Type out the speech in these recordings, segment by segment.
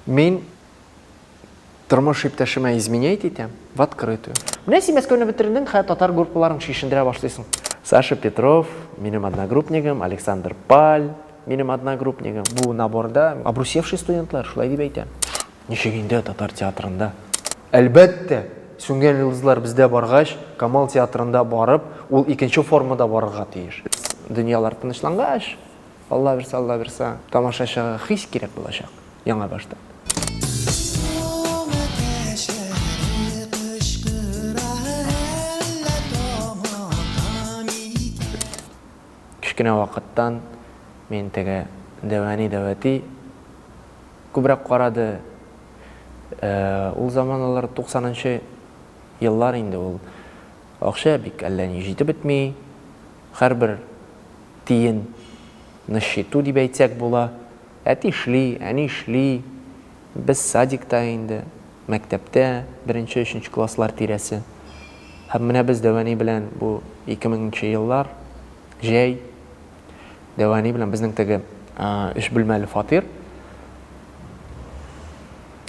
Мен тұрмыш иптәшіме изменяйт етем в открытую. Міне сен Мәскеуні бітірдің, татар группаларын шешіндіре башлайсың. Саша Петров, менің одногруппнигім, Александр Паль, менің одногруппнигім. Бұл наборда обрусевший студентлар, шулай деп айтам. Нешегенде татар театрында. Әлбәтте, сүнген йылдызлар бізде барғаш, Камал театрында барып, ол екінші формада барыға тиеш. Дүниялар тынышланғаш, Алла берса, тамашашыға хис керек болашақ, яңа башта. Кішкене вақыттан мен теге дәвәти көбірек қарады. Ол заманалар 90-шы еллар инде ол ақша бик әлләне жетіп бітмей, әрбір тиын нышиту деп әйтсәк була. Әти эшли, әни эшли. Без садикта инде, мәктәптә 1-3 класслар тирәсе. Һәм менә без Дәвани белән бу 2000-нче еллар җәй Дәвани белән безнең теге 3 бүлмәле фатир.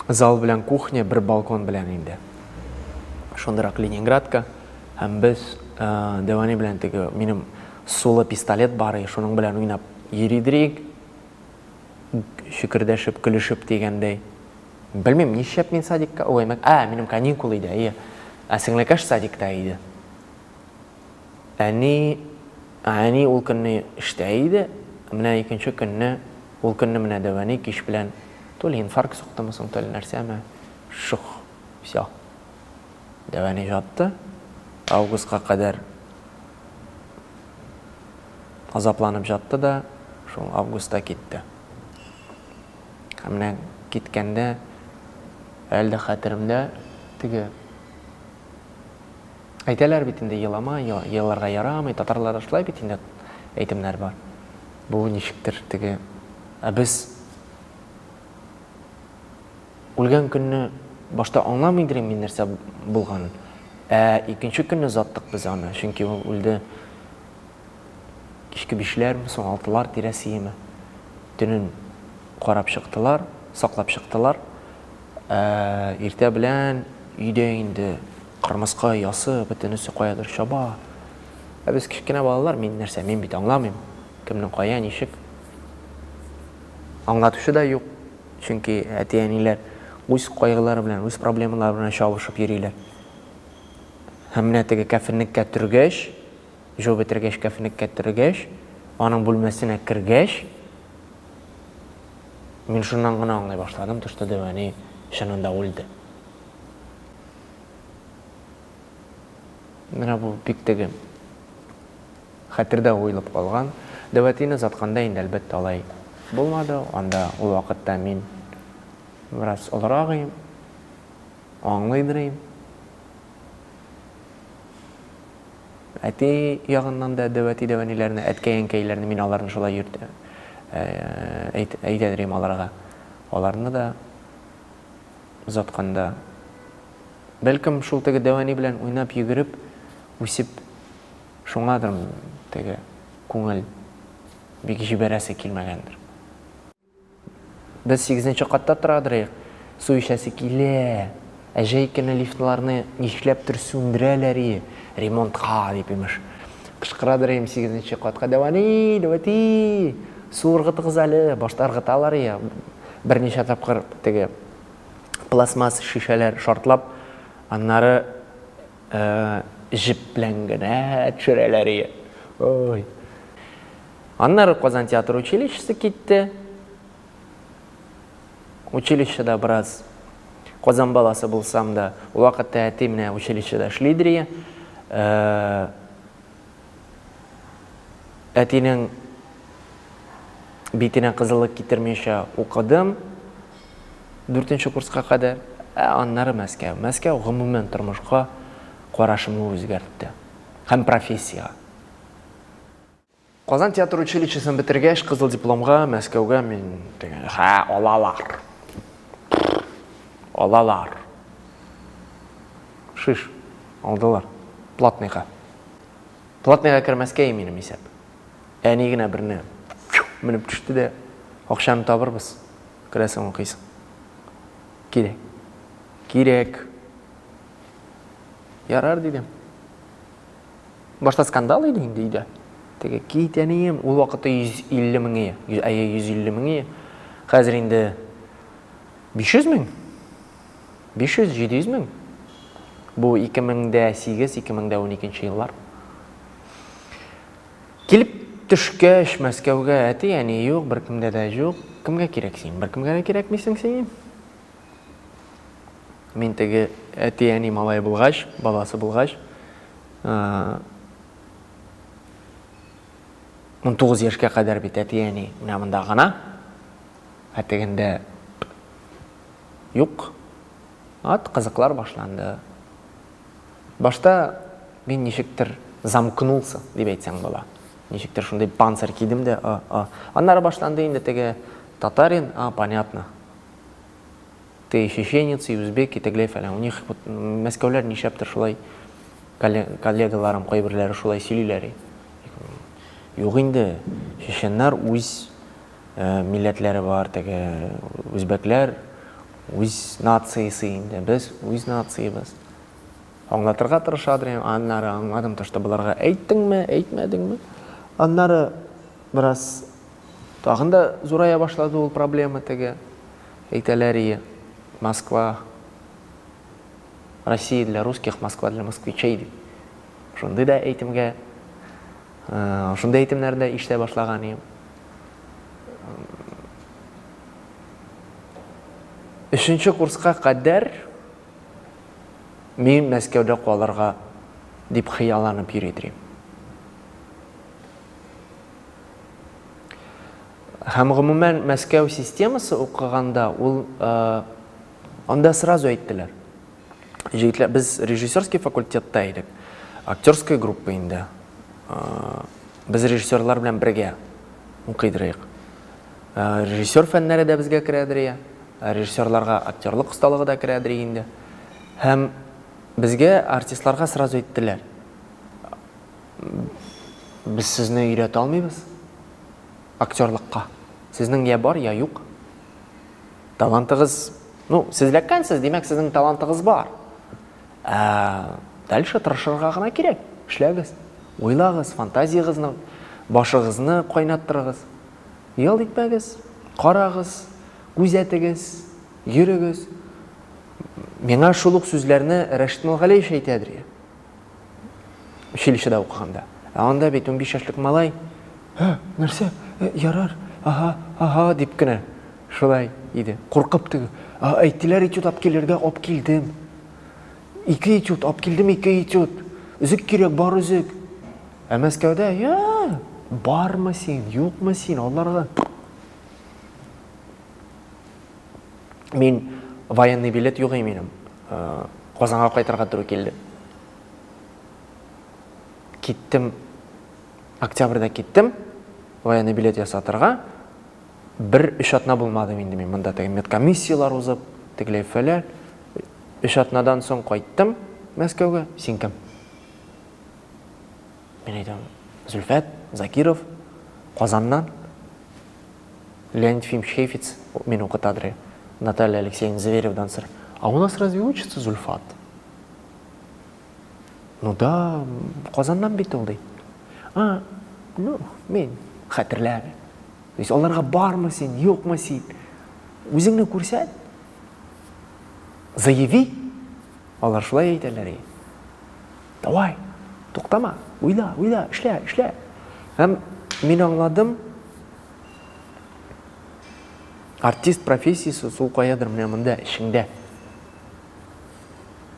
Зал белән кухня, бер балкон белән инде. Шундырак Ленинградка. Һәм без Дәвани белән теге минем сулы пистолет бар, шуның белән уйнап йөридек. Шүкердәшеп, көлешеп дигәндәй. Белмим, нишләп мин садикка, минем каникул иде, сеңлекәш садикта иде. Әни ул көнне эштә иде, менә икенче көнне ул көнне менә Дәвани кич белән то ли инфаркт суктымы соң, то ли нәрсәме, шух, всё. Дәвани жатты, августка кадәр азапланып жатты да, шул августта китте. Менә киткәндә әлде хәтеремдә теге әйтәләр бит инде елама, елларга ярамый, татарлар шулай бит инде әйтемнәр бар. Бу ничектер теге без үлгән көнне башта аңламыйдыр мин нәрсә булганын. Икенче көнне заттык без аны, чөнки ул үлде. Кичке 5-ләрме, соң 6-лар тирәсеме. Төнен карап чыктылар, саклап чыктылар. Иртә белән өйдә инде кырмыска ясы, бөтенесе каядыр чаба. Без кичкенә балалар, мин нәрсә, мин бит аңламыйм. Кемнең кая, ничек? Аңлатучы да юк. Чөнки әти-әниләр үз кайгылары белән, үз проблемалары белән чабышып йөриләр. Һәм менә теге кәфенлеккә төргәч, җо бетергәч кәфенлеккә төргәч, аның бүлмәсенә кергәч, мин шуннан гына аңлай башладым, төште Дәвани чынында үлде. Менә бу бик теге хәтердә уйлап калган. Дәватины затканда инде әлбәттә алай булмады. Анда ул вакытта мин бераз олорак идем, аңлыйдыр. Әти ягыннан да Дәваниләрне, әткәй-әнкәйләрне мин аларны шулай йөртә. Әйтәдерим аларга. Аларны да затканда бәлкем шул теге Дәвани белән уйнап йөгереп, үсеп шуңадыр теге күңел бик җибәрәсе килмәгәндер. Без 8-нче катта торадыр. Су ишәсе килә. Әҗәй кенә лифтларны нишләптер сүндерәләр. Ремонтка дип имеш. Кычкырадыр 8-нче катка Дәвати, су ыргытыгыз әле, башта ыргыталар. Берничә тапкыр теге пластмасс шишәләр шартлап, аннары җипләнгәнә төшерәләр. Ой. Аннары Казан театр училищесы китте. Училищеда бераз Казан баласы булсам да, ул вакытта әти менә училищеда эшлидер. Әтинең битенә кызыллык китермичә укыдым 4-нче курска кадәр. Аннары Мәскәү. Мәскәү гомумән тормышка карашымны үзгәртте. Һәм профессия. Казан театр училищесын бетергәч, кызыл дипломга Мәскәүгә мин алалар. Шиш алдылар. Платныйга. Платныйга кермәскә минем исәп. Әни генә берне менеп төште дә, акчаны табырбыз. Керәсең укыйсың. Керек. Ярар дедім. Башта скандал еді енді үйде. Теге кейтенейім, ол вақытта 150 мыңы, 150 мыңы. Қазір енді 500 мың, 500-700 мың. Бұл 2008-2012 жыллар. Келіп түшкәш Мәскәуге әті, яғни жоқ, бір кімде де жоқ. Кімге керексің? Бір кімге керек мейсің сен? Мен теге әті, яғни малай бұлғаш, баласы бұлғаш. 19 ешке қадар бет әті, яғни мұнда ғана. Әтегінде жоқ. Қызықлар башланды. Башта мен нешіктір замкнулся, деп айтсаң бола. Нешіктір шындай панцир кидім де. Аннары башланды енді теге татарин, понятно. Ты чеченец и узбек и теглей фәлән. У них мәскәуләр нишәптір шулай коллегаларым қойбірлері шулай сөйлейләр. Юқ енді чеченнар өз милләтләре бар, теге өзбәкләр өз нациясы енді. Біз өз нациябыз. Аңлатырға тырышадыр, аннары аңладым, ташта бұларға әйттің ме, әйтмәдің ме? Аннары біраз тағында зурая башлады ол проблема теге. Әйтәләр Москва, Россия для русских, Москва для москвичей. Шундай да әйтімге, шундай әйтімләрді іште башлаған ем. Үшінші курсқа қадар мен Мәскәуді қоларға деп қияланып үйретірем. Һәм ғымумен Мәскәу системасы оқығанда ол онда сразу әйттілер. Біз режиссерский факультетта едік, актерская группа енді. Біз режиссерлар білен бірге оқидырайық. Режиссер фәннәрі де бізге кірәдірия, режиссерларға актерлық ұсталығы да кірәдірия енді. Һәм бізге артистларға сразу әйттілер. Біз сізні үйрет алмайбыз актерлыққа. Сіздің я бар, я юқ. Талантығыз, сіз ләккәнсіз, демек сіздің талантығыз бар. Дальше тырышырға ғана керек. Ішләгіз, ойлағыз, фантазияғызны, башығызны қойнаттырығыз. Ел етпәгіз, қарағыз, көзәтігіз, йөрігіз. Меңа шулық сөзлеріні Рәшит Малғалиев әйтәдір. Училищеда оқығанда. Анда бет 15 яшлық малай, нәрсе, ярар, аха, деп кіні. Шулай еді. Қорқып түгі. Әйттілер етюд апкелерге ап келдім. 2 етюд, ап келдім 2 етюд. Үзік керек, бар үзік. Мәскәуде, бар ма сен, юқ ма сен, оларға. Мен военный билет юқ еменім. Қозанға қайтарға тұру келді. Кеттім, октябрьда кеттім, военный билет ясатырға. Бір үш атна болмады менде мен. Мұнда медкомиссиялар ұзып, тегілей фәләл. 3 атнадан соң қайттым Мәскәуге. Сен кім? Мен айтам, Зүлфәт Закиров, Қозаннан. Леонид Ефимович Хейфиц мен оқытадыр. Наталья Алексеевна Зверевдан сыр. А у нас разве учится Зүлфат? Да, Қозаннан бет ол дейді. Мен қатырләбі. Оларға бар ма сен, жоқ ма сен? Өзіңні көрсәт. Заяви. Олар шулай әйтәләр. Давай, тоқтама, ойла, ішля. Һәм мен аңладым, артист профессиясы сол қоядыр мұнда ішіңде.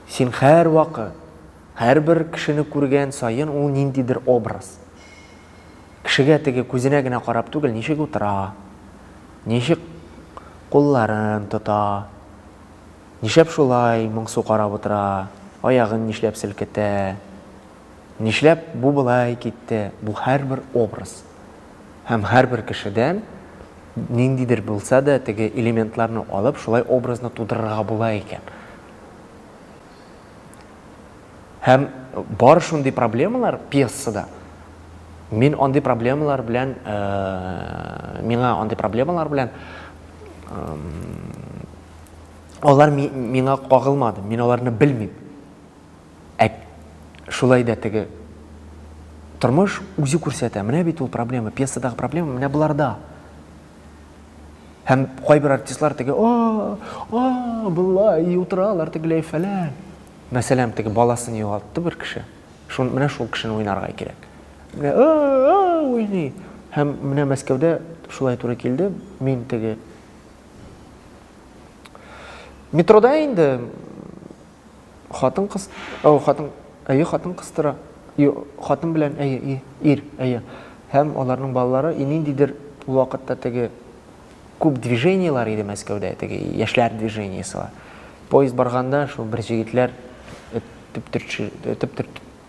Сен һәр вақыт, әрбір кішіні көрген сайын ол нендейдір образ. Кішіге теге көзіне генә қарап түгел, нешек отыра, нешек қолларын тұта, нешеп шулай мұңсу қарап отыра, аяғын нешлеп сілкеті, нешлеп бұл былай кетті. Бұл әрбір образ. Һәм әрбір кішіден нендейдір болса да теге элементларны алып, шулай образны тудырырға бола екен. Һәм бар шундай проблемалар пьесада. Мен ондай проблемалар белән, миңа ондай проблемалар белән Олар миңа қағылмады, мен оларны білмеймін. Шулай да теге тұрмыш үзе көрсәтә. Менә бит ул проблема, пьесадағы проблема менә бұларда. Һәм кайбер артистлар теге, былай утыралар тегеләй фәлән. Мәсәлән, теге баласын югалтты бер кеше. Менә шул кешене уйнарга кирәк. Менә уйный. Һәм менә Мәскәүдә шулай туры килде. Мин теге метрода инде хатын кыстыра. Хатын белән ир. Һәм аларның балалары ниндидер ул вакытта теге күп движениялар иде Мәскәүдә, теге яшьләр движениясы. Поезд барганда шул бер җегетләр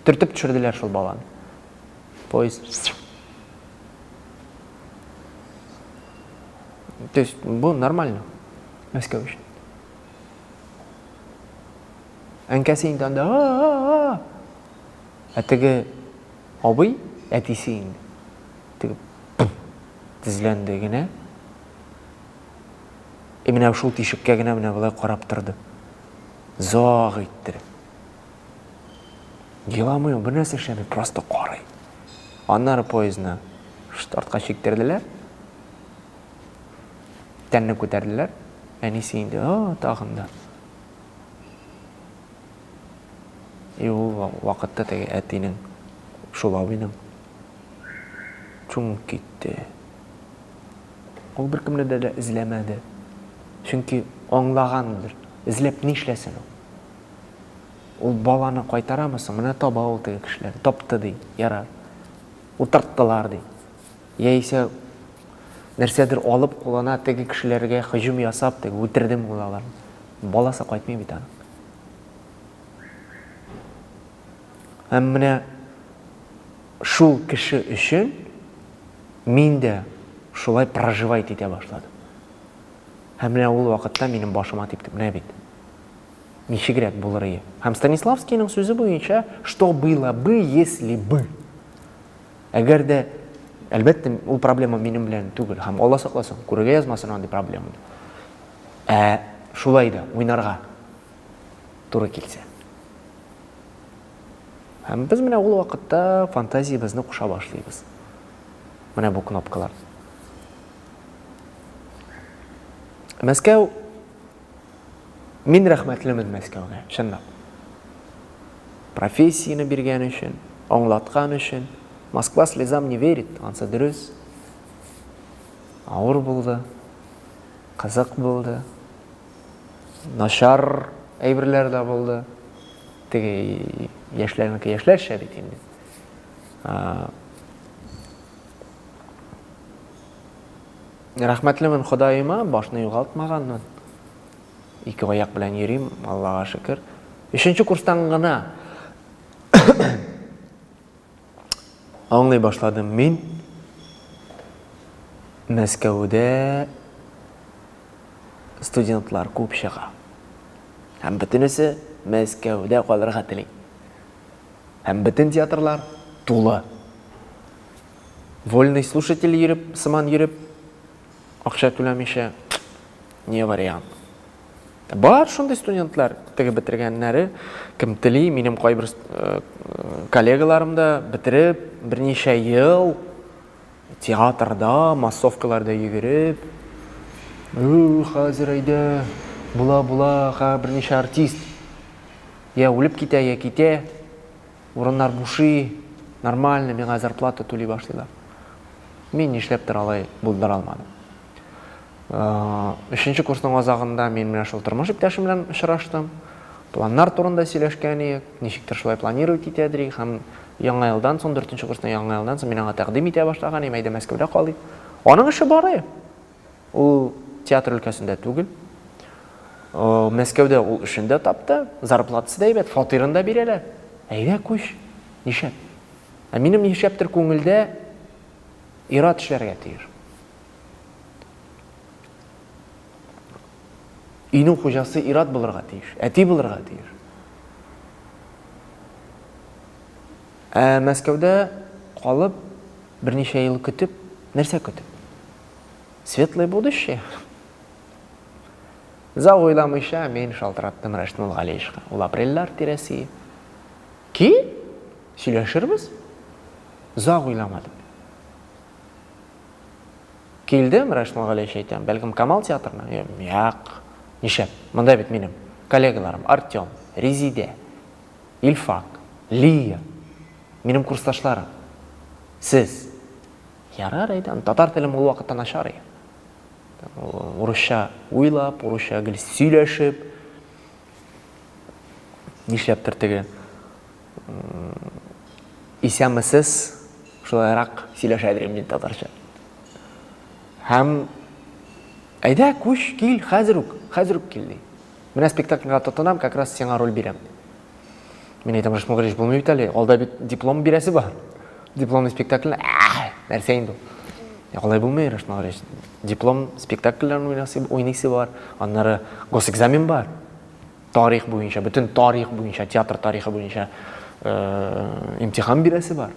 төртеп төшерделәр шул баланы. Поезд. То есть, бу нормально. Мәскәү өчен. Әнкәсе инде анда, теге абый, әтисе инде. Теге тезләнде генә. Менә шул тишеккә генә менә булай карап торды. Заг итте. Еламый, бер нәрсә эшләмәй, просто карый. Аннары поездны штартка чиктерделәр. Тәнне күтәрделәр. Әнисе инде, тагында. Ул вакытта теге әтинең, шул абыйның чуң китте. Ул беркемне дә эзләмәде. Чөнки аңлагандыр. Эзләп ни эшләсен ул? Ул баланы кайтарамысың? Менә таба ул теге кешеләр. Тапты ди, ярар. Утырттылар ди. Яисә нәрсәдер алып кулына теге кешеләргә һөҗүм ясап, теге үтердем булалар. Баласы кайтмый бит аны. Һәм менә шул кеше өчен мин дә шулай проживать итә башладым. Һәм менә ул вакытта минем башыма типте, менә бит. Ничегрәк булыр иде. Һәм Станиславскийның сүзе буенча, что было бы, если бы. Әгәр дә, әлбәттә, ул проблема минем белән түгел. Һәм Алла сакласын, күрергә язмасын андый проблеманы. Шулай да уйнарга туры килсә. Һәм без менә ул вакытта фантазиябызны куша башлыйбыз. Менә бу кнопкалар. Мәскәү, мин рәхмәтлемен Мәскәүгә, чынлап. Профессияны биргән өчен, аңлаткан өчен. Москва слезам не верит, ансы дөрес. Авыр булды, кызык булды. Нашар әйберләр дә булды. Теге яшьләрнеке яшьләрчә бит инде. Рәхмәтлемен Ходаема, башны югалтмаганмын. Ике аяк белән йөрим, Аллага шөкер. 3нче курстан гына аңлый башладым мин Мәскәүдә студентлар күп чыга. Һәм бөтенесе Мәскәүдә калырга тели. Һәм бөтен театрлар тулы. Вольный слушатель йөреп, сыман йөреп, акча түләмичә, не вариант. Бар шундый студентлар, теге бетергәннәре, кем тели, минем кайбер коллегаларым да бетереп, берничә ел театрда, массовкаларда йөгереп, хәзер әйдә, була, берничә артист. Я үлеп китә, я китә, урыннар бушый, нормально, миңа зарплата түли башлыйлар. Мин нишләп алай булдыра алмадым. 3нче курсның азагында мин менә шул тормыш иптәшем белән очраштым. Планнар турында сөйләшкән идек, ничектер шулай планировать итәдик, һәм яңа елдан соң 4нче курсның яңа елдан соң мин аңа тәкъдим итә башлаган, әйдә Мәскәүдә калыйк. Аның эше бары. Ул театр өлкәсендә түгел. Мәскәүдә ул эшен дә тапты, зарплатасы да әйбәт, фатирын да бирәләр. Әйдә күч, нишәп? Минем нишәптер күңелдә ират эшләргә тиеш. Өйнең хуҗасы ират булырга тиеш, әти булырга тиеш. Мәскәүдә калып, берничә ел көтеп, нәрсә көтеп? Светлое будущее. За ойламыйша мен шалтыраттым Рәшмул Галиевичка. Ул апрельләр тирәсе. Ки сөйләшербез. За ойламадым. Килдем, Рәшмул Галиевич әйтәм, бәлкем Камал театрына. Як, нишәп. Монда бит минем коллегаларым Артем, Резиде, Илфак, Лия, минем курсташларым. Сез. Ярар әйтәм, татар телем ул вакытта начар. Урысча уйлап, урысча гел сөйләшеп, нишләптер теге исәммесез шулайрак сөйләшәдерем мин татарча. Һәм әйдә күч кил, хәзер үк килди. Менә спектакльгә тотынам, как раз сиңа роль бирәм. Мин әйтәм, Рәшмул Галиевич булмый бит әле, алда бит диплом бирәсе бар. Дипломный спектакль, нәрсә инде? Алай булмый, Рәшмул Галиевич. Диплом спектакльләрне уйныйсы бар, аннары госэкзамен бар. Тарих буенча, бөтен тарих буенча, театр тарихы буенча имтихан бирәсе бар.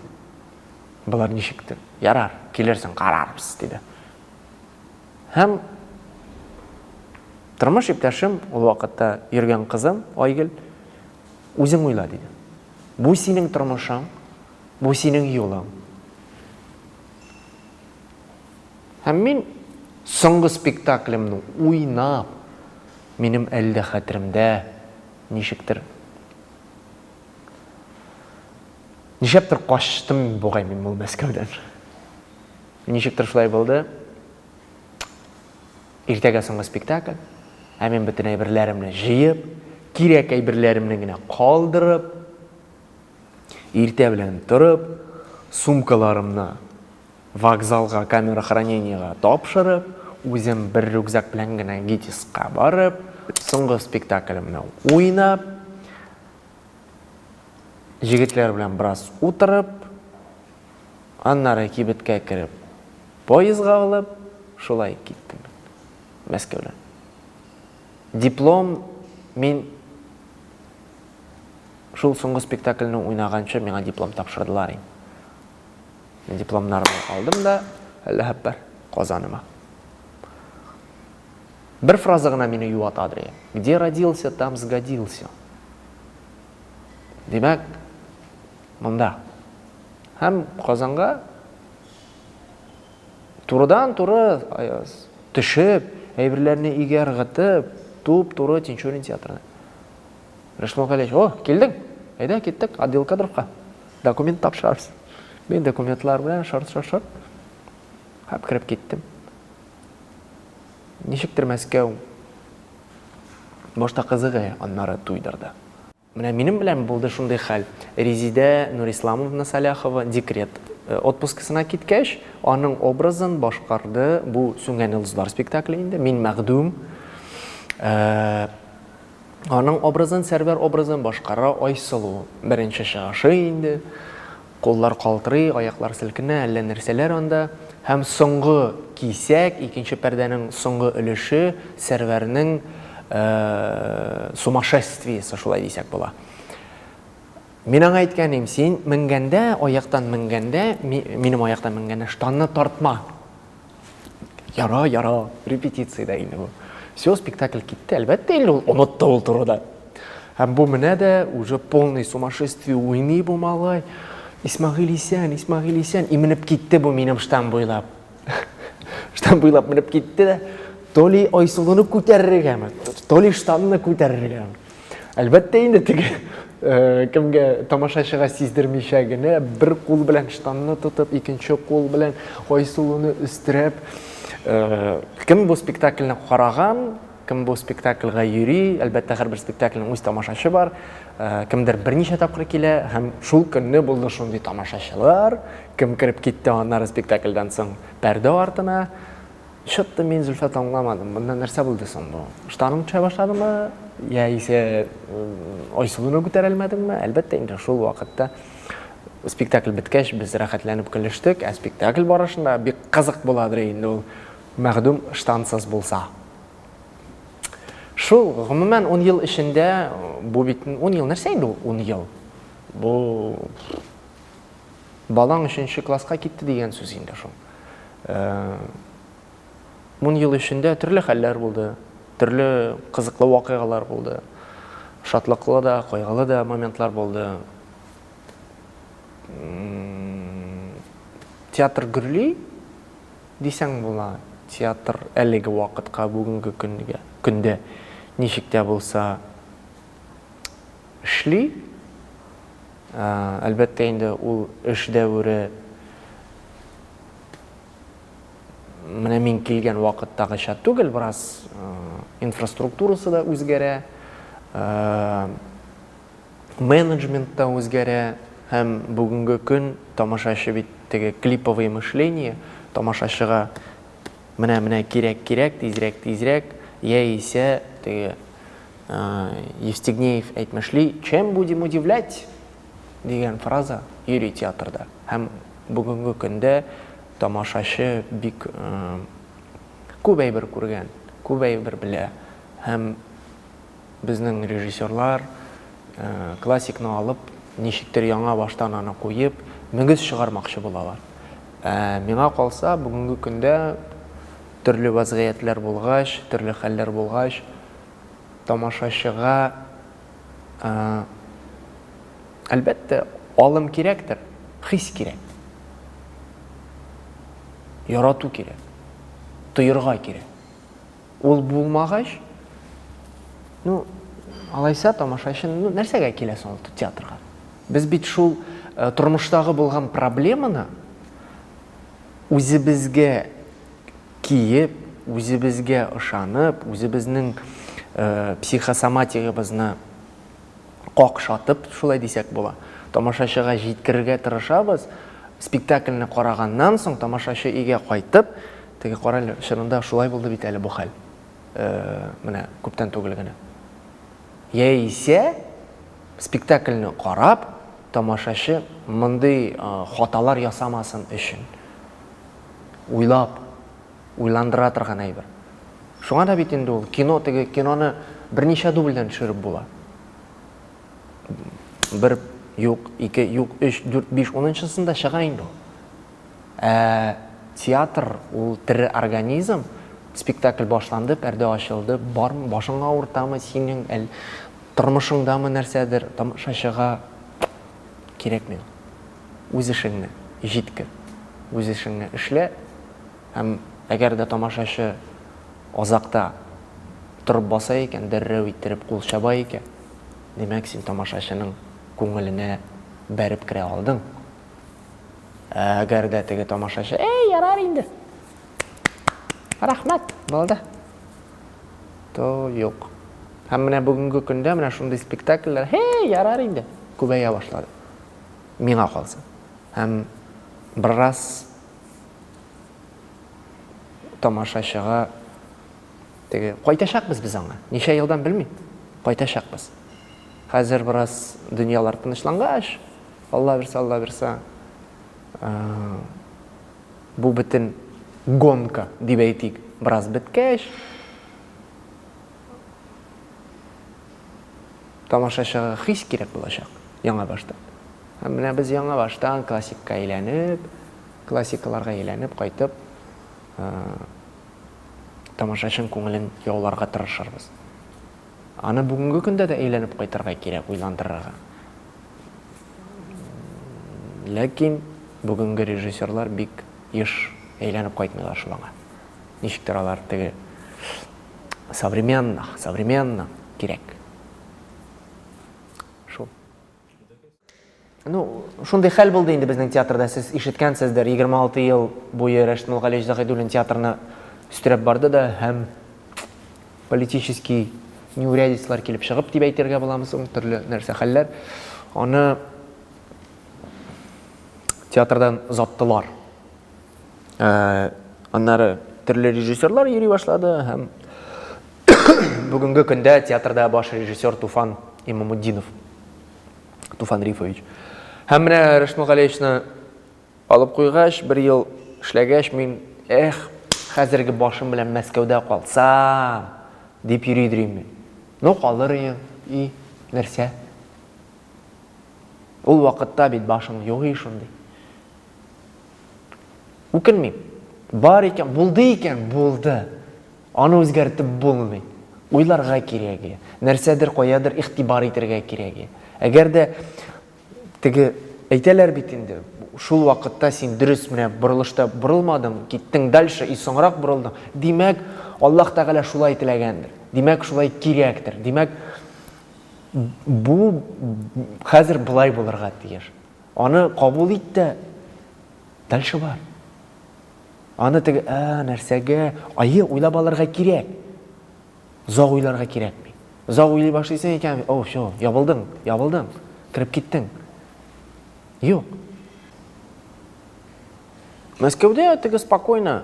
Булар ничектер? Ярар, килерсең, карарбыз диде. Һәм тормыш иптәшем, ул вакытта йөргән кызым, Айгөл, үзең уйла диде. Бу синең тормышың, бу синең юлың. Һәм мин соңгы спектаклемне уйнап, минем әлдә хәтеремдә ничектер. Ничектер качтым бугай мин бу Мәскәүдән. Ничектер шулай булды. Иртәгә соңгы спектакль, мен бөтен әйберләремне җыеп, кирәк әйберләремне генә калдырып, иртә белән торып, сумкаларымны вокзалга, камера хранениягә тапшырып, үзем бер рюкзак белән генә Гитиска барып, соңгы спектаклемне уйнап, җегетләр белән бераз утырып, аннары кибеткә кереп, поездга алып, шулай киттем Мәскәүдән. Диплом мин шул соңгы спектакльне уйнаганчы миңа диплом тапшырдылар. Мен дипломнарымны алдым да, әлләһәп бар Казаныма. Бер фраза гына мине юатады. Где родился, там сгодился. Димәк, монда. Һәм Казанга турыдан-туры төшеп, әйберләрне игәр гытып, туп-туры Тинчурин театрына. Рәшмул Галиевич, килдең? Әйдә, киттек, отдел кадровка. Документ тапшырабыз. Мен документлар белән шарт. Һәп кирип киттем. Ничектер Мәскәү башта кызыгы, аннары туйдырды. Менә минем белән булды шундый хәл. Резида Нурисламовна Саляхова декрет отпускысына киткәч, аның образын башкарды бу Сүнгән йолдызлар спектакле инде. Мин мәгъдүм. Аның образын, Сәрвәр образын башкара Айсылу. Беренче чыгышы инде. Коллар калтырый, аяклар селкенә, әллә нәрсәләр анда. Һәм соңгы кисәк, икенче пәрдәнең соңгы өлеше Сәрвәрнең сумасшествиесе, шулай дисәк була. Мин аңа әйткәнем, син менгәндә, аяктан менгәндә, минем аяктан менгәндә штанны тартма. Яра, репетициядә инде бу. Все, спектакль китте, әлбәттә инде онытты ул турыда. Һәм бу менә дә уже полный сумасшествие уйный бу малай. Исмәгыйль исән, именеп китте бу минем штан буйлап. Штан буйлап менеп китте дә, то ли Айсылуны күтәрергәме, то ли штанны күтәрергәме. Әлбәттә инде теге кемгә тамашачыга сиздермичә генә бер кул белән штанны тотып, икенче кул белән Айсылуны өстерәп, кем бу спектакльне караган, кем бу спектакльгә йөри, әлбәттә һәрбер спектакльнең үз тамашачы бар, кемдер берничә тапкыр килә, һәм шул көнне булды шундый тамашачылар, кем кирип китте аннары спектакльдән соң пәрдә артына. Шытты мин Зөлфәт аңламадым, монда нәрсә булды соң бу? Штаның төшә башладымы, яисә Айсылуны күтәрелмәдеңме? Әлбәттә инде шул вакытта спектакль беткәч без рәхәтләнеп көлештек, спектакль барышында бик кызык буладыр инде ул мәгъдүм штансыз булса. Шул гомумән 10 ел эчендә бу бит 10 ел нәрсә инде ул 10 ел? Бу балаң 3нче класска китте дигән сүз инде шул. 10 ел эчендә төрле хәлләр булды. Түрлі қызықлы вақиғалар болды. Шатлықлы да, қойғылы да моментлар болды. Театр гүрлей десең бола. Театр әлігі вақытқа бүгінгі күнде нешікте болса ішлей. Әлбәтте енді ол үш дәуірі міне мен келген вақыттағыша түгел, біраз инфраструктурасы да өзгере, менеджмент та өзгере, һәм бүгінгі күн тамашашы биттегі клиповый мышление, тамашашыға міне керек, тезірек, есе Евстигнеев әйтмешли, чем будем удивлять деген фраза Юрий театрда. Һәм бүгінгі күнде тамашашы бик көп әйбер күргән, көп әйбер біле. Һәм безнең режиссерлар классикны алып, ничектер яңа баштан аны қойып, мөгіз шығармақшы булалар. Миңа калса, бүгінгі күндә төрле вазгыятьләр булгач, төрле хәлләр булгач, тамашачыга әлбәттә алым кирәктер, хис кирәк. Ярату кирәк, тойырга кирәк. Ул булмагач, алайса тамашачы нәрсәгә киләсең ул театрга? Без бит шул тормыштагы булган проблеманы үзебезгә киеп, үзебезгә ышанып, үзебезнең психосоматигыбызны какшатып, шулай дисәк була. Тамашачыга җиткерергә тырышабыз. Спектакльне караганнан соң тамашачы өйгә кайтып, теге карале, шырында шулай булды бит әле бу хәл. Менә күптән түгел генә. Яисә спектакльне карап, тамашачы мондый хаталар ясамасын өчен уйлап, уйландыра торган әйбер. Шуңа да бит инде ул киноны берничә дубльдән төшереп була. 1 юк, 2 юк, 3, 4, 5, 10-сында чыга инде. Театр ул тере организм. Спектакль башланды, пәрдә ачылды, бармы, башыңа авыртамы, синең тормышыңдамы нәрсәдер, тамашачыга кирәкми. Үз эшеңне җиткер, үз эшеңне эшлә. Һәм әгәр дә тамашачы азакта торып баса икән, дәррәү иттереп кул чаба икән, демәк син тамашачының күңеленә бәреп керә алдың. Әгәр дә теге тамашачы, ярар инде. Рахмәт, булды. То юк. Һәм менә бүгенге көндә менә шундый спектакльләр, ярар инде, күбәя башлады. Миңа калса. Һәм бераз тамашачыга теге кайтачакбыз без аңа. Ничә елдан белмим. Кайтачакбыз. Хәзер бераз дөньялар тынычлангач, Алла бирсә, бу бөтен гонка дип әйтик, бераз беткәч, тамашачыга хис кирәк булачак яңа баштан. Һәм менә без яңа баштан классикаларга әйләнеп кайтып, тамашачының күңелен яуларга тырышырбыз. Аны бүгенге көндә дә әйләнеп кайтырга кирәк, уйландырырга. Ләкин бүгенге режиссерлар бик еш әйләнеп кайтмыйлар шулаңа. Ничектер алар теге современно кирәк. Шул. Шундай хәл булды инде безнең театрда. Сез ишеткәнсездер, 26 ел буе Рәшит Мулгалиевич Заһидуллин театрны үстереп барды да, һәм политический неурядицалар килеп чыгып дип әйтергә буламы соң, төрле нәрсә хәлләр. Аны театрдан заттылар. Аннары төрле режиссерлар йөри башлады, һәм бүгенге көндә театрда баш режиссер Туфан Имамуддинов, Туфан Рифович. Һәм менә Рәшит Мулгалиевичны алып куйгач, 1 ел эшләгәч, мин хәзерге башым белән Мәскәүдә калсам дип йөридем. Калыр идем, нәрсә? Ул вакытта бит башым юк шундый. Үкенмим. Бар икән, булды икән, булды. Аны үзгәртеп булмый. ойларға керегі, нәрседір қоядыр иқтибар етірге керегі. Әгер де тігі әйтелер битінде, шул вақытта сен дұрыс міне бұрылышта бұрылмадың, кеттің дальше и соңырақ бұрылдың. Демек, Аллах Тағала шулай тілегендір. Демек, шулай керектір. Демек, бұл қазір бұлай болырға тиеш. Аны қабыл етті, дальше бар. Аны тігі, нәрсеге, ойлап алырға керек. Зоқ ойларға керек ме? Зоқ ойлай башлайсың екен, все, ябылдың, кіріп кеттің. Жоқ. Мәскеуде тігі спокойно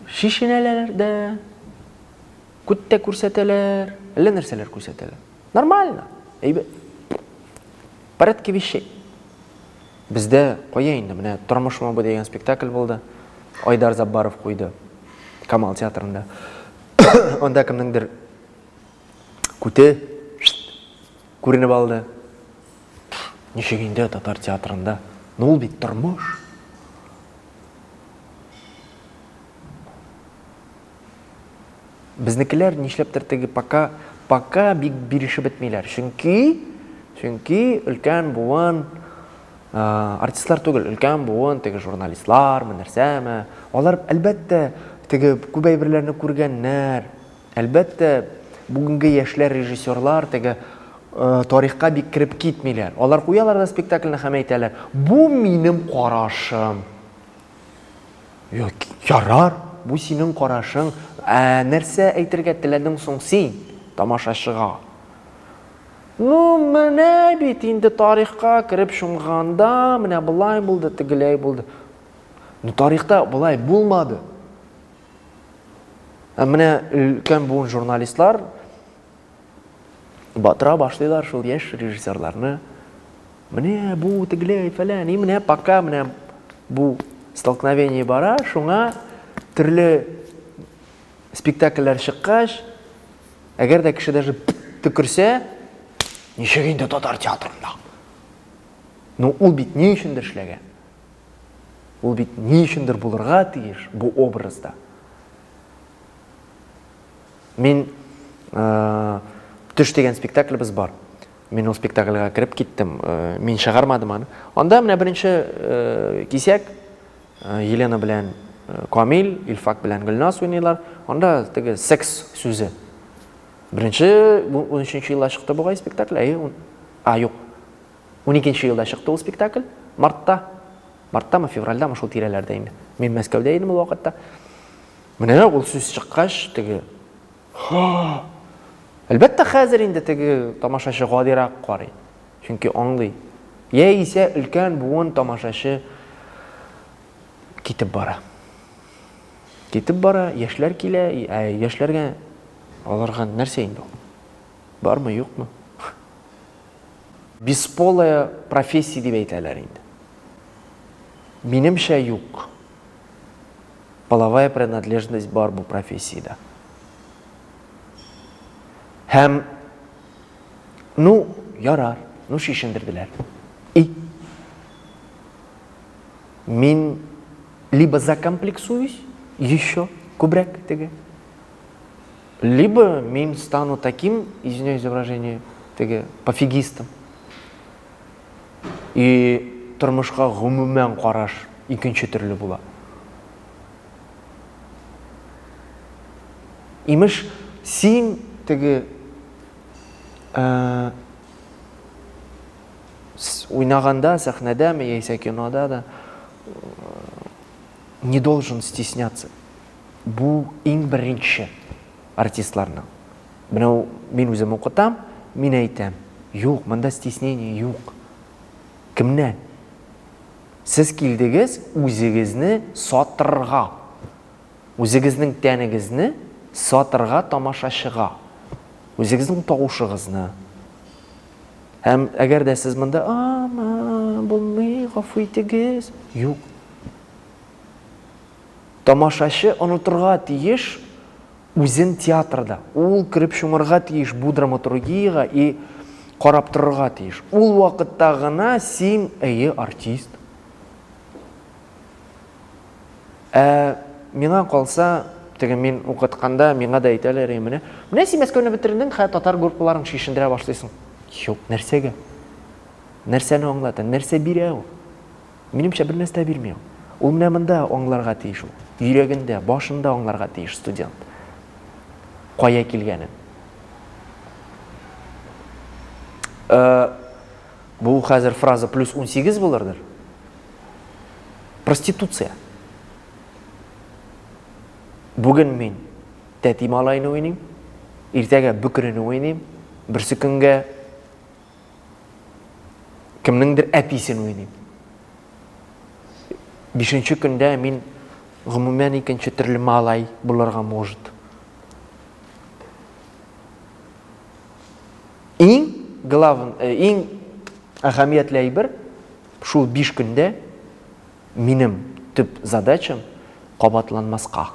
шишинелерді, күтті көрсетелер, әлі нәрселер көрсетелер. Нормально. Порядке вещей. Бізде қойайынды, міне «Тұрмыш мабы» деген спектакль болды. Айдар Заббаров қойды Камал театрында. Онда кімдіңдір күте көрініп алды. Нешегенде татар театрында. Нол бит тұрмыш. Біздікілер нешлептір тегі пока бик біріші бітмейлер. Чүнки үлкен буын артистлар түгіл, үлкен буын тегі журналистлар, нәрсәмі. Олар әлбәтті тегі көп әйбірлеріні көргеннер. Әлбәтті бүгінгі яшьләр режиссерлар тегі тарихқа бик кіріп кетмейлер. Олар қуялар да спектакльні хәм әйтәлер. Бұ менің қарашым. Ярар, бұ сенің қарашың. Нәрсе әйтірге тіләдің соң сен, тамашашыға. Міне бит енді тарихқа кіріп шумғанда, міне бұлай болды, тігілей болды. Тарихта бұлай болмады. Міне үлкен буын журналистлар батыра башлайлар шул еш режиссерларны. Міне бұ тігілей фәлән, и міне пока міне бұ столкновение бара, шуңа түрлі спектакльлер шыққаш, әгер де кіші даже түкірсе, нешегенде татар театрында. Но ол бит не үшіндір шлеген? Ол бит не үшіндір бұлырға тиеш бұл образда? Мен түш деген спектакль біз бар. Мен ол спектакльға кіріп кеттім, мен шығармадым аны. Онда міне бірінші кесек, Елена білән Камил, Илфак білән Гүлнас ойнайлар. Онда тігі секс сөзі. Бірінші 13-ші жылда шықты бұғай спектакль. Жоқ. 12-ші жылда шықты ол спектакль. Мартта ма, февральда ма, шыл тирелерді енді. Мен Мәскеуде едім ол уақытта. Міне ол сөз шыққаш, тігі әлбәтті қазір енді тігі тамашашы ғадирақ қарай. Чүнки аңлай. Есе үлкен буын тамашашы кетіп бара. Яшьләр келе, яшьләргә аларга нәрсә инде? Бармы, юкмы? Бесполая профессия дип әйтәләр инде. Минемчә юк. Половая принадлежность бар бу профессиядә. Һәм ярар, шишендерделәр. Мин либо закомплексуюсь еще кубряк теге, либо мен стану таким, извиняюсь за выражение, теге, пофигистом. И тұрмышқа ғұмумен қараш икенче түрлі була. Имеш сен теге ойнағанда, сахнада, яйса кинода да не должен стесняться. Бұл ең бірінші артистларның. Мен өзім оқытам, мен айтам, жоқ, мында стеснение жоқ. Кімнен? Сіз келдіңіз өзіңізні сатырға. Өзіңіздің тәніңізні сатырға, тамашашыға. Өзіңіздің тауышығызны. Һәм әгер дә сіз мында, болмай, ғафу етіңіз. Жоқ. Тамашашы ұнытырға тиеш өзін театрда. Ол кіріп шумырға тиеш бұл драматургияға и қарап тұрға тиеш. Ол уақытта ғана сен артист. Меңа қалса теге мен оқытқанда миңа да айталар менә син Мәскәүне бетердең, хә татар группаларын шишендерә башлыйсың. Юк, нәрсәгә? Нәрсәне аңлата? Нәрсә бирә ул? Минемчә бер нәрсә бирми ул. Ул менә монда аңларга тиеш ул. Йөрәгендә, башында аңларга тиеш студент. Кая килгәнен. Бу хәзер фраза плюс 18 булырдыр. Проституция. Бүген мин тәти малайны уйныйм, иртәгә бүкрене уйныйм, берсе көнгә кемнеңдер әтисен уйныйм. 5нче көндә мин гомумән икенче төрле малай булырга может. Иң әһәмиятле әйбер шул 5 көндә минем төп задачам кабатланмаска.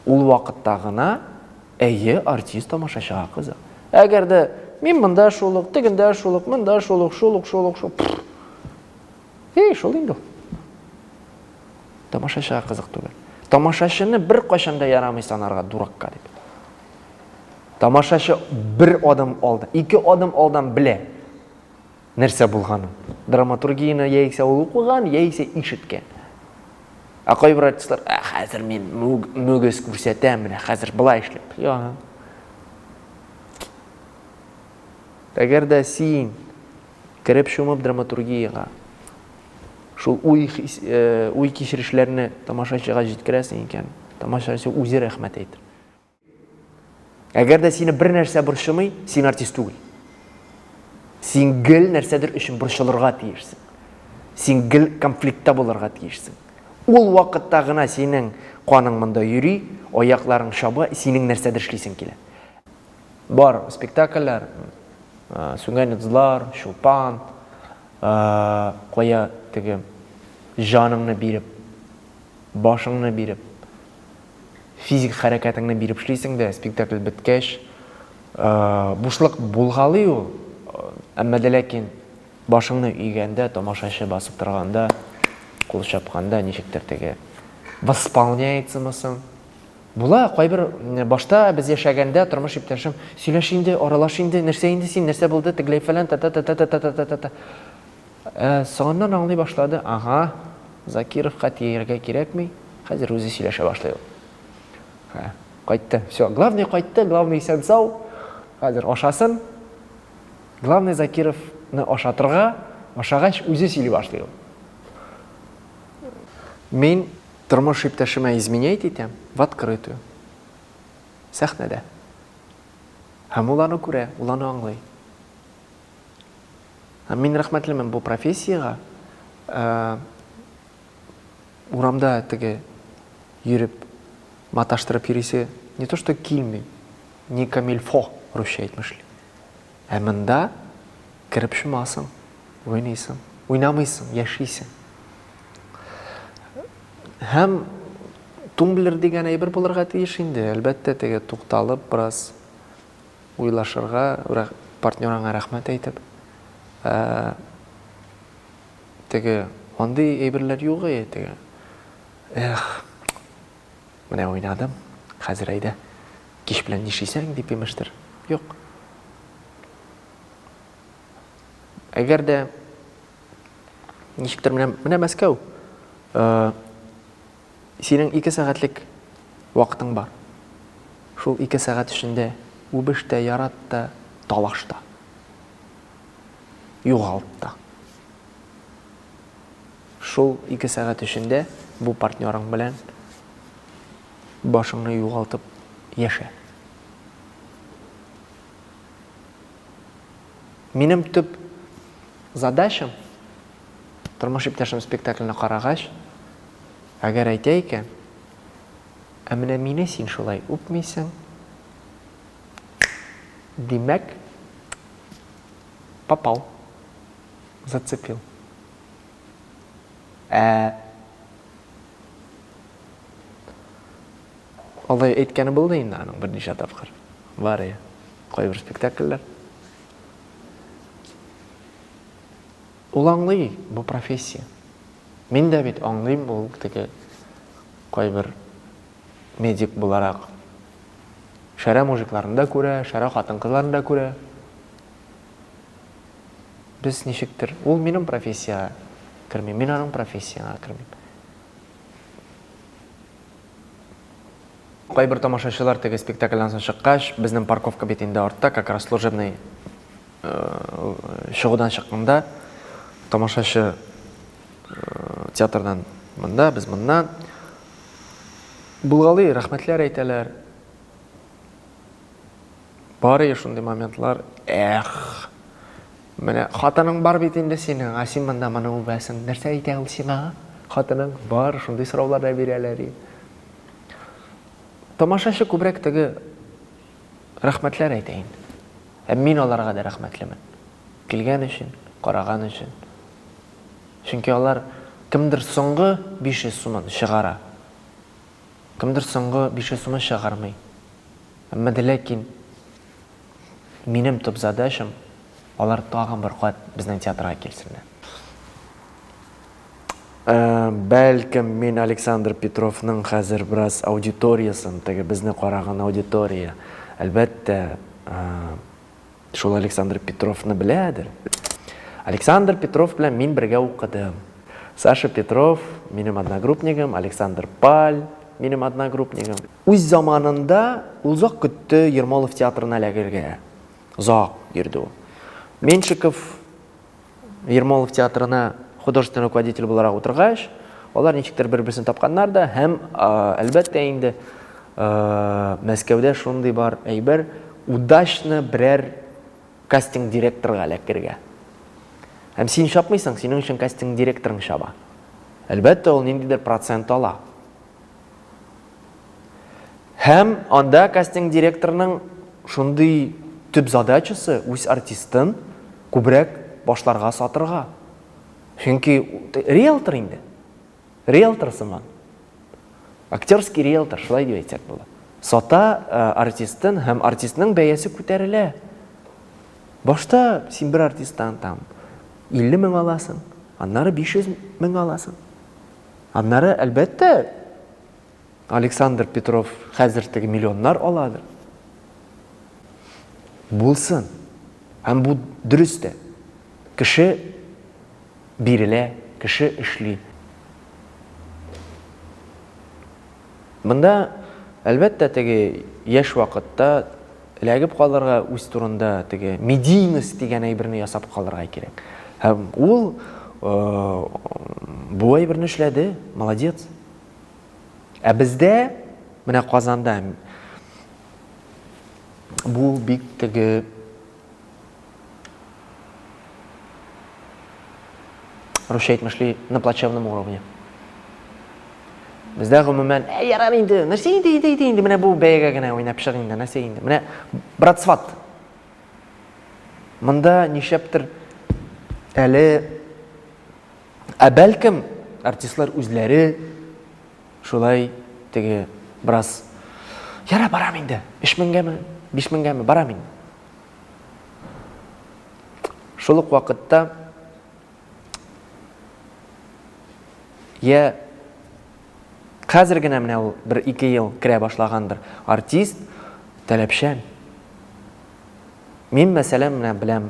Ул вакытта гына әйе артист тамашачыга кызык. Әгәр дә мин монда шулык, тегендә шулык, монда шулык. Шул инде. Тамашачыга кызык түгел. Тамашачыны бер кайчан да ярамый санарга дуракка дип. Тамашачы бер адым алды, 2 адым алдан белә нәрсә булганын. Драматургияны яисә ул укыган, яисә ишеткән. Кайбер артистлар, хәзер мин мөгез күрсәтәм, менә хәзер былай эшләп. Әгәр дә син кереп шумып драматургияга шул уй кичерешләрне тамашачыга җиткерәсең икән, тамашачы үзе рәхмәт әйтер. Әгәр дә сине бер нәрсә борчымый, син артист түгел. Син гел нәрсәдер өчен борчылырга тиешсең. Син гел конфликтта булырга тиешсең. Ул вакытта гына синең каның монда йөри, аякларың шаба, синең нәрсәдер эшлисең килә. Бар спектакльләр, Сүнгән йолдызлар, Шулпан, кая теге жаныңны биреп, башыңны биреп, физик хәрәкәтеңне биреп эшлисең дә, спектакль беткәч, бушлык булгалый ул. Әмма ләкин башыңны игәндә, тамашачы басып торганда, кул чапканда ничектер теге восполняется-мысың. Була, кайбер башта без яшәгәндә тормыш иптәшем, сөйләш инде, аралаш инде, нәрсә инде син, нәрсә булды, тегеләй фәлән, та. Соңыннан аңлый башлады, Закировка тияргә кирәкми, хәзер үзе сөйләшә башлый ул. Кайтты, все, главный кайтты, главный исән-сау, хәзер ашасын. Главный Закировны ашатырга, ашагач үзе сөйли башлый ул. Мин тормыш иптәшемә изменять итәм в открытую. Сәхнәдә. Һәм ул аны күрә, ул аны аңлый. Мин рәхмәтлемен бу профессиягә. Урамда теге йөреп маташтырып йөрисе не то что килми, не камильфо русча әйтмешли. Монда кереп шумасың, уйныйсың, уйнамыйсың, яшисең. Һәм тумблер дигән әйбер булырга тиеш инде. Әлбәттә, теге тукталып, бераз уйлашырга, партнерыңа рәхмәт әйтеп. Теге андый әйберләр юк теге. Менә уйнадым, хәзер әйдә, кич белән нишисәң дип имештер. Юк. Әгәр дә ничектер менә Мәскәү, синең 2 сәгатьлек вакытың бар. Шул 2 сәгать эчендә үбештә, яратта, талашта, югалтта. Шул 2 сәгать эчендә бу партнерың белән башыңны югалтып яшә. Минем төп задачам тормыш иптәшем спектакльне карагач, әгәр әйтә икән, менә мине син шулай үпмисең, димәк, попал, зацепил. Алай әйткәне булды инде аның берничә тапкыр. Бар я, кайбер спектакльләр. Ул аңлый бу профессия. Мин дә бит аңлыйм, ул теге кайбер медик буларак шәра мужикларында күрә, шәра хатын-кызларында күрә. Без ничектер? Ул минем профессия кермим, мин аның профессияңа кермим. Кайбер тамашачылар теге спектакльдән соң чыккач, безнең парковка битендә артта, как раз служебный чыгудан чыкканда, тамашачы театрдан монда, без моннан булгалы рәхмәтләр әйтәләр. Бары шундый моментлар, менә хатының бар бит инде синең, син монда моны үлбәсең, нәрсә әйтә ул сиңа? Хатының бар, шундый сораулар да бирәләр. Тамашачы күбрәк теге рәхмәтләр әйтә инде. Мин аларга да рәхмәтлемен. Килгән өчен, караган өчен. Чөнки алар кемдер соңгы 500 сумын чыгара. Кемдер соңгы 500 сумын чыгармый. Әмма ләкин минем төп задачам алар тагын бер кат безнең театрга килсеннәр. Бәлкем мин Александр Петровның хәзер бераз аудиториясын, теге безне караган аудитория, әлбәттә, шул Александр Петровны беләдер. Александр Петров белән мин бергә укыдым. Саша Петров минем одногруппнигым, Александр Паль минем одногруппнигым. Үз заманында узак көтте Ермолов театрына эләгергә. Узак йөрде ул. Меншиков Ермолов театрына художественный руководитель буларак утыргач, алар ничектер бер-берсен тапканнар да, һәм әлбәттә инде Мәскәүдә шундый бар әйбер, удачны берәр кастинг директорга эләкергә. Һәм син шапмыйсың, синең өчен кастинг директорың шаба. Әлбәттә, ул ниндидер процент ала. Һәм анда кастинг директорның шундый төп задачасы үз артистын күбрәк башларга сатырга. Чөнки риэлтор инде. Риэлтор сыман. Актерский риэлтор, шулай дип әйтсәк була. Сата артистын һәм артистның бәясе күтәрелә. Башта син бер артисттан там 50 мең аласың, аннары 500 мең аласың. Аннары әлбәттә Александр Петров хәзер теге миллионнар аладыр. Булсын. Һәм бу дөрес тә. Кеше бирелә, кеше эшли. Монда әлбәттә теге яшь вакытта эләгеп калырга үз турында теге медийность дигән әйберне ясап калырга кирәк. Һәм ул бу әйберне эшләде, молодец. Ә бездә менә Казанда бу бик теге русча әйтмешли на плачевном уровне. Бездә гомумән, ярар инде, нәрсә инде, менә бу бәягә генә уйнап чык инде, нәрсә инде. Менә братсват. Монда нишәптер әле бәлкем артистлар үзләре шулай теге брас яра барам инде, 5000гәме, 5000гәме барам инде. Шул ук вакытта хәзер генә менә ул 1-2 ел керә башлагандыр артист таләпчән. Мин мәсәлән менә беләм,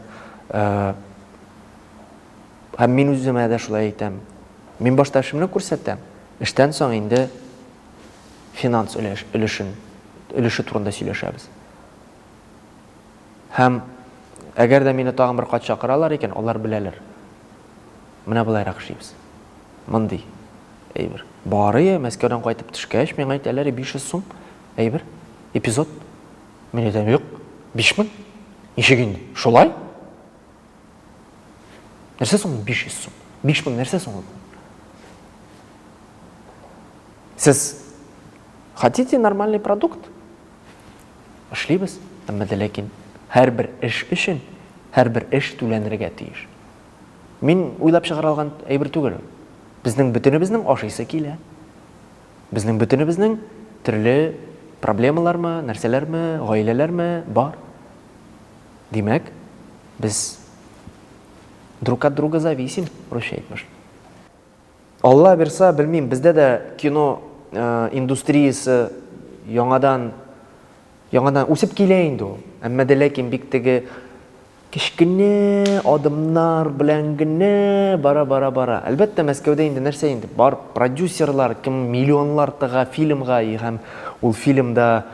һәм мин үземә дә шулай әйтәм. Мин башта эшемне күрсәтәм. Эштән соң инде финанс өлеше турында сөйләшәбез. Һәм әгәр дә мине тагын бер кат чакыралар икән, алар беләләр. Менә булайрак эшлибез. Мондый әйбер. Бары Мәскәүдән кайтып төшкәч, миңа әйтәләр 500 сум әйбер, эпизод. Мин әйтәм, юк, 5000. Ничек инде? Шулай? Нәрсә соң 500 сум? 5000 нәрсә соң? Сез хотите нормальный продукт? Эшлибез, әмма ләкин һәрбер эш өчен һәрбер эш түләнергә тиеш. Мин уйлап чыгара алган әйбер түгел. Безнең бөтенебезнең ашыйсы килә. Безнең бөтенебезнең төрле проблемалармы, нәрсәләрме, гаиләләрме бар. Димәк, без друг от друга зависим, русча әйтмеш. Алла бирса, белмим, бездә дә кино индустриясы яңадан үсеп килә инде ул. Әмма дә ләкин бик теге кичкене адымнар белән генә бара. Әлбәттә Мәскәүдә инде нәрсә инде бар продюсерлар, кем миллионлар тыга фильмга һәм ул фильмда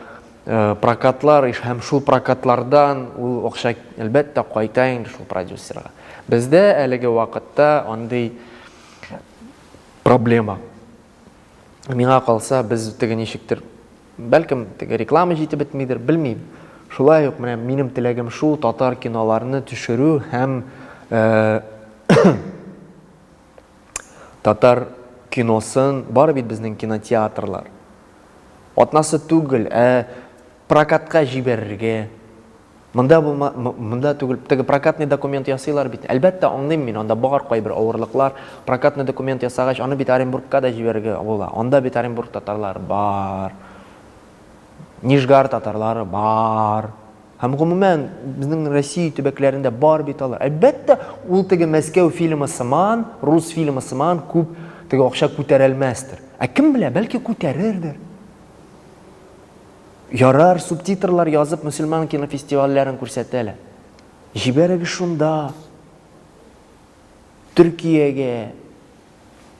прокатлар һәм шул прокатлардан ул акча әлбәттә кайта инде шул продюсерга. Бездә әлеге вакытта андый проблема. Миңа калса без теге ничектер, бәлкем теге реклама җитеп бетмидер, белмим. Шулай ук менә минем теләгем шул татар киноларны төшерү һәм татар киносын бар бит безнең кинотеатрлар. Атнасы түгел, прокатка җибәрергә. Монда түгел, теге прокатный документ ясыйлар бит. Әлбәттә аңлыйм мин, анда бар кайбер авырлыклар. Прокатный документ ясагач, аны бит Оренбургка да җибәрергә була. Анда бит Оренбург татарлары бар. Нижгар татарлары бар. Һәм гомумән безнең Россия төбәкләрендә бар бит алар. Әлбәттә ул теге Мәскәү фильмы сыман, рус фильмы сыман күп теге акча күтәрелмәстер. Кем белә, бәлки күтәрердер. Ярар субтитрлар язып мөселман кинофестивальләрен күрсәтәләр. Җибәрегез шунда. Төркиягә,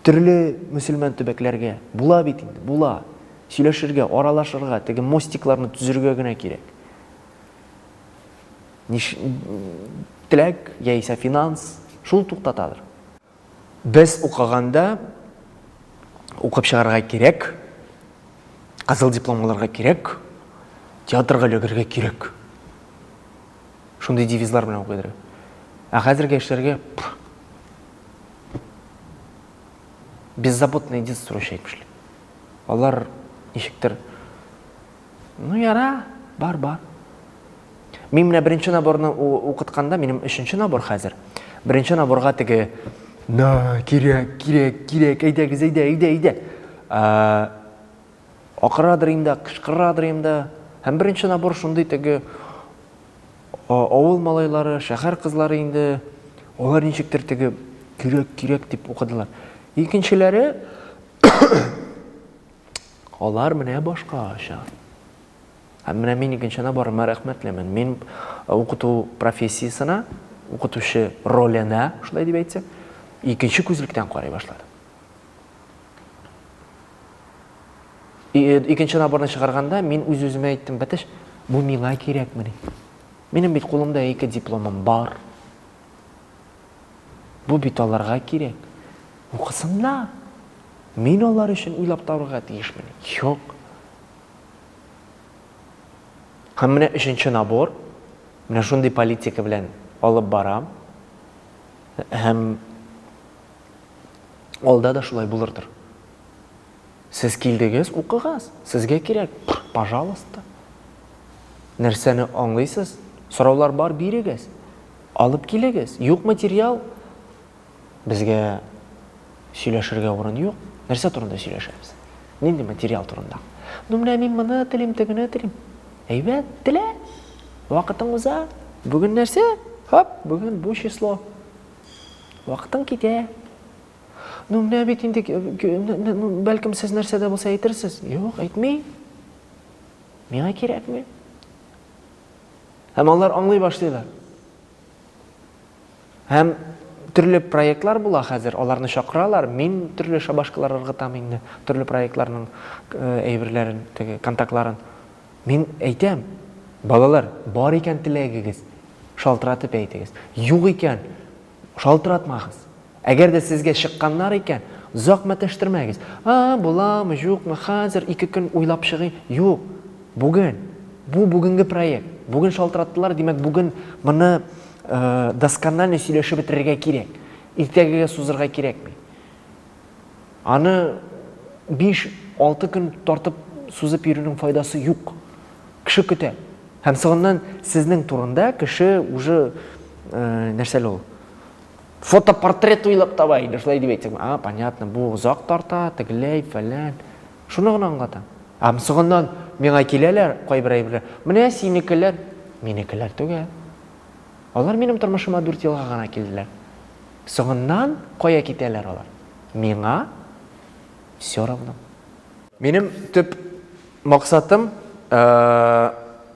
төрле мөселман төбәкләргә була бит инде, була. Сөйләшергә, аралашырга, теге мостикларны төзергә генә кирәк. Теләк, яисә финанс, шул туктатадыр. Без укыганда укып чыгарга кирәк, кызыл диплом алырга кирәк, театрга өлгәргә кирәк. Шундый девизлар белән укыйдыр. Хәзерге эшләргә беззаботное детство әйтмешләр. Алар ничектер, яра, бар. Мин менә беренче наборны укытканда, минем 3нче набор хәзер. Беренче наборга теге кирәк, әйдә. Акырадыр инде, кычкырадыр инде. Һәм беренче набор шундый теге авыл малайлары, шәһәр кызлары инде. Алар ничектер теге кирәк дип укыдылар. Икенчеләре алар менә башкача. Һәм менә мин икенче наборыма рәхмәтлемен. Мин укыту профессиясына, укытучы роленә, шулай дип әйтсәк, икенче күзлектән карый башладым. Икенче наборны чыгарганда мин үз-үземә әйттем, бәтеш, бу миңа кирәкмени? Минем бит кулымда 2 дипломым бар. Бу бит аларга кирәк. Укысыннар. Мин алар өчен уйлап табарга тиешмени? Юк. Һәм менә 3нче набор, менә шундый политика белән алып барам. Һәм алда да шулай булырдыр. Сез килдегез, укыгыз. Сезгә кирәк, пожалуйста. Нәрсәне аңлыйсыз? Сораулар бар, бирегез. Алып килегез. Юк материал. Безгә сөйләшергә урын юк. Нәрсә турында сөйләшәбез? Нинди материал турында? Менә мин моны телим, тегене телим. Әйбәт, телә. Вакытың уза. Бүген нәрсә? Бүген бу число. Вакытың китә. Менә бит инде бәлкем сез нәрсәдә булса әйтерсез. Юк, әйтми. Миңа кирәкми. Һәм алар аңлый башлыйлар. Һәм төрле проектлар була хәзер, аларны чакыралар. Мин төрле шабашкалар ыргытам инде, төрле проектларның әйберләрен, теге контактларын. Мин әйтәм, балалар, бар икән теләгегез, шалтыратып әйтегез. Юк икән, шалтыратмагыз. Әгәр дә сезгә чыкканнар икән, узак мәтәштермәгез. Буламы, юкмы, хәзер 2 көн уйлап чыгый. Юк. Бүген, бу бүгенге проект. Бүген шалтыраттылар, димәк, бүген моны досконально сөйләшеп бетерергә кирәк. Иртәгәгә сузырга кирәкми. Аны 5-6 көн тартып сузып йөрүнең файдасы юк. Кеше көтә. Һәм соңыннан сезнең турында кеше уже нәрсәле ул? Фотопортрет уйлап таба инде, шулай дип әйтсәк. Понятно, бу узак тарта, тегеләй, фәлән. Шуны гына аңлатам. Соңыннан миңа киләләр, кайбер әйберләр. Менә синекеләр, минекеләр түгел. Алар минем тормышыма 4 елга гына килделәр. Соңыннан кая китәләр алар? Миңа все равно. Менің төп мақсатым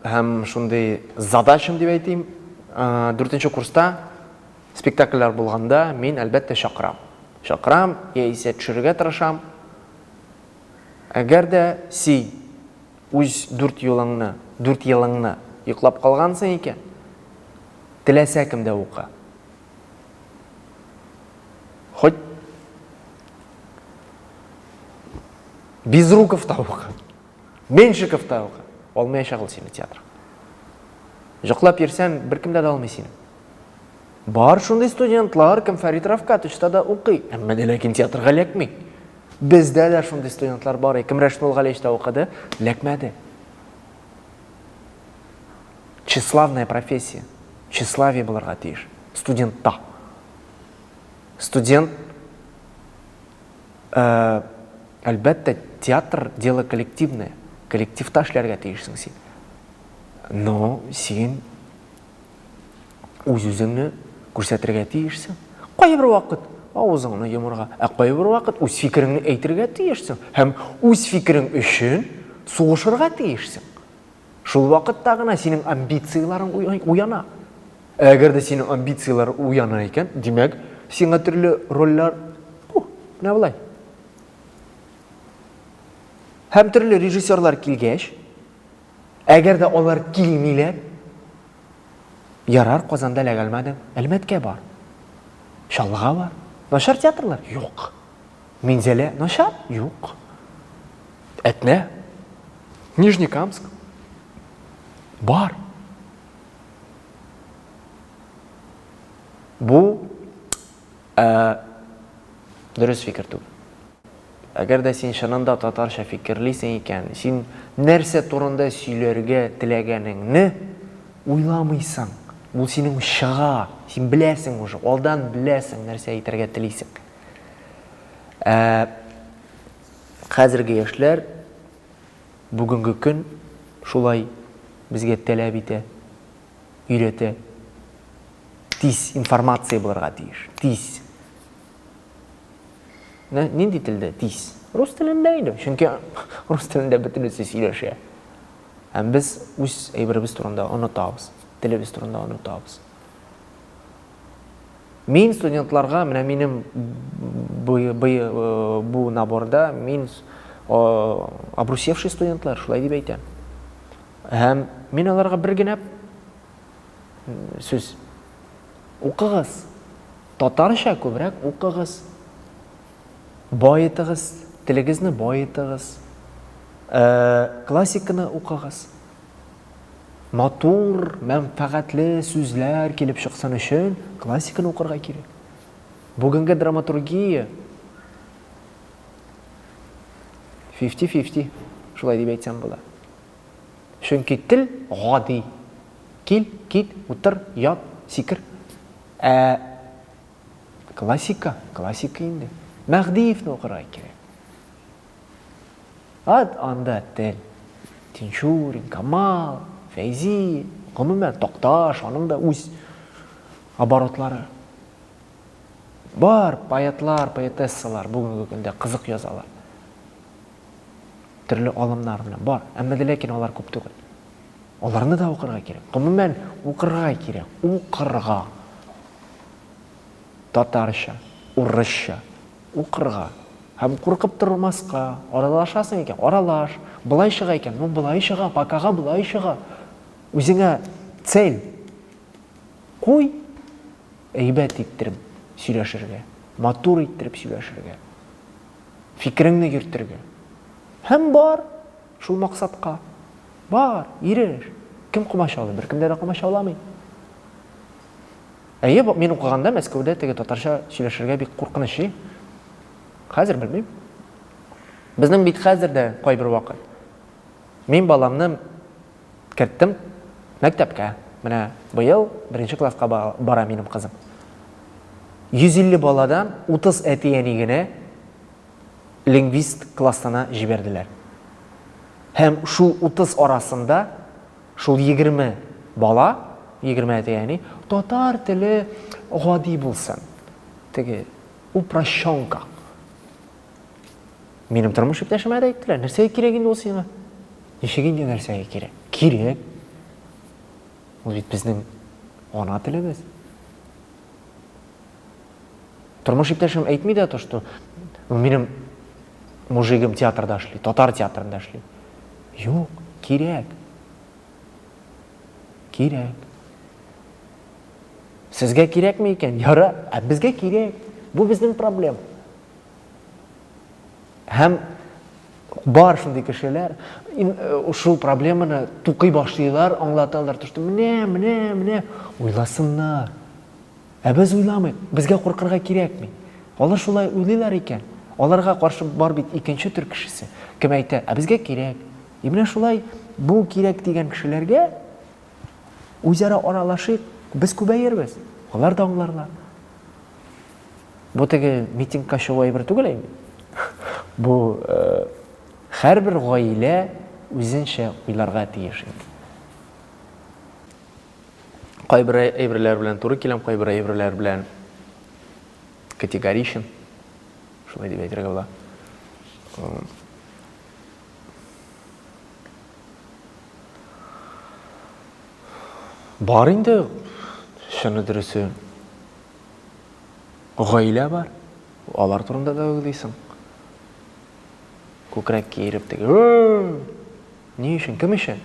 һәм шундай задачам деп айтайын, 4-нче курста спектакльләр булганда мен әлбәттә шақырам, яисә төшерергә тырышам. Әгәр дә син үз 4 елыңны йоклап калгансың икән, теләсә кемдә укы. Хоть Безруковта укы, Меншиковта укы. Алмаячак ул сине театр. Жоклап йөрсәң, беркемдә дә алмый сине. Бар шундай студентлар, кем Фәрит Рафкатовичта да укый, әмма ләкин театрга эләкми. Бездә дә шундай студентлар бар, кем Рәшмул Галиевичта укыды, эләкмәде. Тщеславная профессия. Тщеславие булырга тиеш. Студентта. Студент, әлбәттә, театр дело коллективное. Коллективта эшләргә тиешсең син. Но син үз-үзеңне күрсәтергә тиешсең. Кайбер вакыт авызыңны йомырга, кайбер вакыт үз фикереңне әйтергә тиешсең. Һәм үз фикерең өчен сугышырга тиешсең. Шул вакытта гына синең амбицияларың уяна. Әгәр дә синең амбициялар уяна икән, димәк, сиңа төрле рольләр, менә булай. Һәм төрле режиссерлар килгәч, әгәр дә алар килмиләр, ярар, Казанда эләгәлмәдең, Әлмәткә бар. Шаллыга бар. Начар театрлар? Юк. Минзәлә начар? Юк. Әтнә? Нижнекамск? Бар. Бу дөрес фикер түгел. Әгәр дә син шынында татарча фикерлисең икән, син нәрсә турында сөйләргә теләгәнеңне уйламыйсың. Бу синең шыга, син беләсең уже, алдан беләсең нәрсә әйтергә телисең. Хәзерге яшьләр бүгенге көн шулай безгә таләп итә, өйрәтә. Тиз информация булырга тиеш. Тиз. Нинди телдә тиз? Рус телендә иде. Чөнки рус телендә бөтенесе сөйләшә. Һәм без үз әйберебез турында онытабыз. Телебез турында онытабыз. Мин студентларга, менә минем бу наборда мин обрусевший студентлар, шулай дип әйтәм. Һәм мин аларга бер генә сүз укыгыз. Татарча күбрәк укыгыз. Байытыгыз, телегезне байытыгыз. Классиканы укыгыз. Матур, мәнфәгатьле сүзләр килеп чыксын өчен классиканы укырга кирәк. Бүгенге драматургия 50-50, шулай дип әйтсәм була. Чөнки тел гади. Кил, кит, утыр, ят, сикер. Классика инде. Мәхдиевне укырга кирәк. Анда тел. Тинчурин, Камал, Фәйзи, гомумән Токташ, аның да үз оборотлары. Бар поэтлар, поэтессалар бүгенге көндә кызык язалар. Төрле алымнар белән бар. Әмма ләкин алар күп түгел. Аларны да укырга кирәк. Гомумән укырга кирәк. Укырга. Татарча, урысча укырга. Һәм куркып тормаска, аралашасың икән, аралаш. Булай чыга икән, булай чыга, пакага булай чыга. Үзеңә цель куй, әйбәт иттереп сөйләшергә, матур иттереп сөйләшергә, фикереңне йөртергә. Һәм бар шул максатка. Бар, иреш. Кем кумашалый? Беркемдә дә кумашаламый. Мин укыганда Мәскәүдә теге татарча сөйләшергә бик куркыныч. Хәзер белмим. Безнең бит хәзер дә кайбер вакыт. Мин баламны керттем мәктәпкә. Менә быел 1нче класска бара минем кызым. 150 баладан 30 әти-әни генә лингвист классына җибәрделәр. Һәм шул 30 арасында шул 20 бала, 20 әти-әни татар теле гади булсын. Теге упрощенка. Менің тұрмыш иптәшіме де айттылар, нәрсеге керек енді осы сеңа? Нешеге енді нәрсеге керек? Керек. Ол бит біздің ана тіліміз. Тұрмыш иптәшім айтмайды то, что менің мужигім театрда эшлейт, татар театрында эшлейт. Жоқ, керек. Керек. Сізге керек ме екен? Яра, бізге керек. Бұл біздің проблема. Һәм бар шундай кешеләр, шул проблеманы туқый башлыйлар, аңлаталар, то, что менә, уйласыннар. Біз уйламыйк, безгә куркырга кирәкми. Алар шулай уйлыйлар икән. Аларга каршы бар бит икенче төр кешесе. Кем әйтә, безгә кирәк. Менә шулай бу кирәк дигән кешеләргә үзара аралашып, без күбәербез. Алар да аңларлар. Бу теге митингка чыгу әйбер түгел инде. Бу һәрбер гаилә үзенчә уйларга тиеш инде. Кайбер әйберләр белән туры киләм, кайбер әйберләр белән категоричен. Шулай дип әйтергә була. Бар инде, шуны дөресе. Гаилә бар. Алар турында да уйлыйсың. Күкрәк киереп теге. Ни өчен? Кем өчен?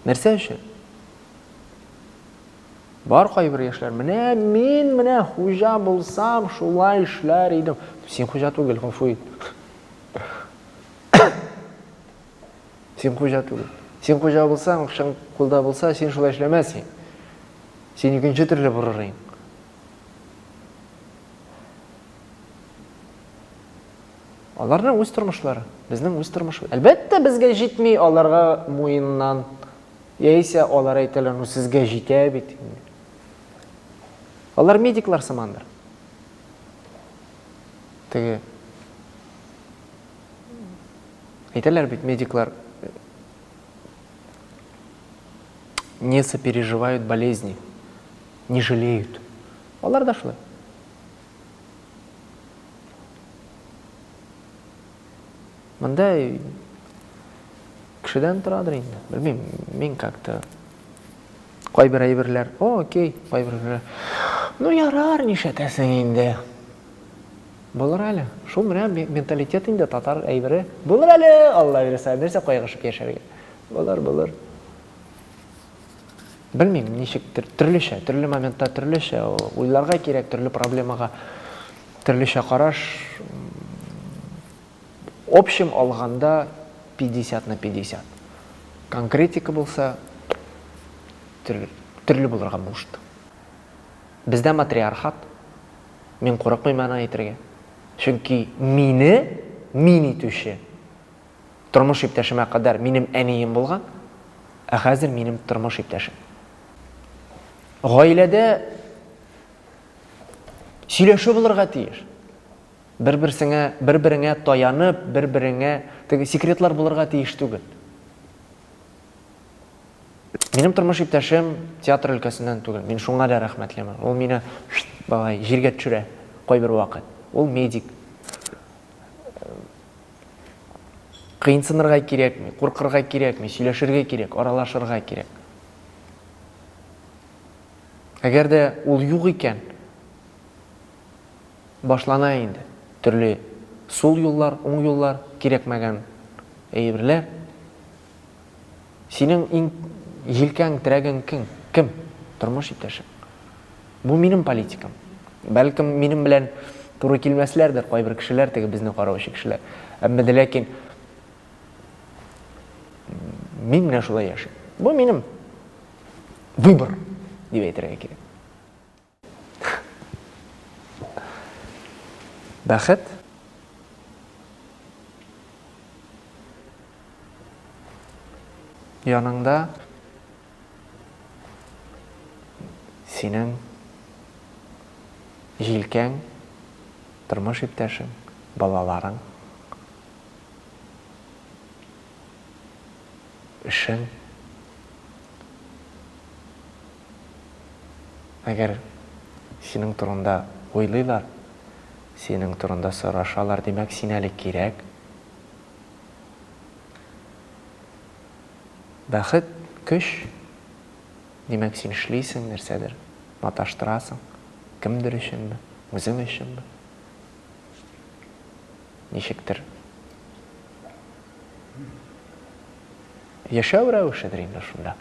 Нәрсә өчен? Бар кайбер яшьләр, менә хуҗа булсам, шулай эшләр идем. Син хуҗа түгел, гафу ит. Син хуҗа түгел. Син хуҗа булсаң, акчаң кулда булса, син шулай эшләмәссең. Син икенче төрле бурырың. Аларның үз тормышлары, безнең үз тормышыбыз. Әлбәттә, безгә җитми аларга муеннан. Яисә алар әйтәләр, сезгә җитә бит. Алар медиклар сымандыр. Теге әйтәләр бит, медиклар не сопереживают болезни, не жалеют. Алар да шулай. Мындай кешедән торадыр инде. Белмим, мин как-то кайбер әйберләр, окей, кайберләр. Ну ярар, нишләтәсең инде. Булыр әле. Шул менә менталитет инде татар әйбере. Булыр әле, Алла бирсә, нәрсә кайгышып яшәргә. Булыр. Белмим, ничек төрлечә, төрле моментта төрлечә уйларга кирәк, төрле проблемага төрлечә караш. Общем алганда 50/50. Конкретика булса төрле булырга мөмкин. Бездә матриархат. Мин курыкмыйм аны әйтергә. Чөнки мин итүче тормыш иптәшемә кадәр минем әнием булган, ә хәзер минем тормыш иптәшем. Гаиләдә сөйләшү булырга тиеш. Бер-береңә таянып, бер-береңә теге секретлар булырга тиеш түгел. Минем тормыш иптәшем театр өлкәсеннән түгел. Мин шуңа да рәхмәтлемен. Ул мине балай җиргә төшерә кайбер вакыт. Ул медик. Кыйынсынырга кирәкми, куркырга кирәкми, сөйләшергә кирәк, аралашырга кирәк. Әгәр дә ул юк икән, башлана инде. Төрле сул юллар, уң юллар, кирәкмәгән әйберләр. Синең иң җилкәң, терәгең кем? Тормыш иптәшем. Бу минем политикам. Бәлкем минем белән туры килмәсләрдер кайбер кешеләр, теге безне караучы кешеләр. Әмма ләкин мин менә шулай яшим. Бу минем выбор дип әйтергә кирәк. Бәхет яныңда синең җилкәң, тормыш иптәшең, балаларың, эшең. Әгәр синең турында уйлыйлар, Сенің турында сорашалар, демек сен әлі керек. Бәхет, күш, демек сен эшлисең нәрсәдер, маташтырасың, кемдер өченме, үзең өченме? Ничектер? Яшәү рәвешедер инде шунда.